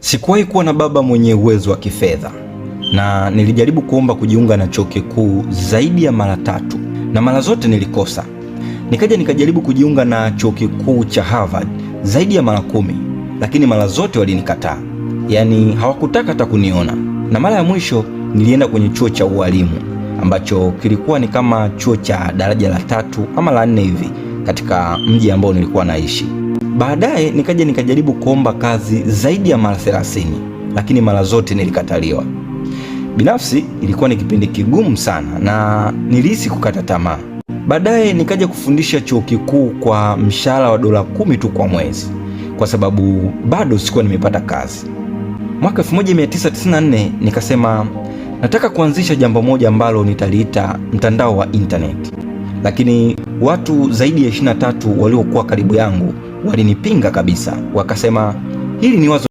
Sikuwahi kuwa na baba mwenye uwezo wa kifedha, na nilijaribu kuomba kujiunga na chuo kikuu zaidi ya mara 3 na mara zote nilikosa. Nikaja nikajaribu kujiunga na chuo kikuu cha Harvard zaidi ya mara 10, lakini mara zote walinikataa. Yaani hawakutaka hata kuniona. Na mara ya mwisho nilienda kwenye chuo cha ualimu ambacho kilikuwa ni kama chuo cha daraja la 3 ama la 4 hivi katika mji ambao nilikuwa naishi. Baadaye nikaja nikajaribu kuomba kazi zaidi ya mara 30, lakini mara zote nilikataliwa. Binafsi ilikuwa ni kipindi kigumu sana na nilihisi kukata tamaa. Baadaye nikaja kufundisha chuo kikuu kwa mshahara wa $10 tu kwa mwezi, kwa sababu bado sikuwa nimepata kazi. Mwaka 1994 nikasema nataka kuanzisha jambo moja ambalo nitaliita mtandao wa internet. Lakini watu zaidi ya 23 waliokuwa karibu yangu walinipinga kabisa. Wakasema hili ni wazo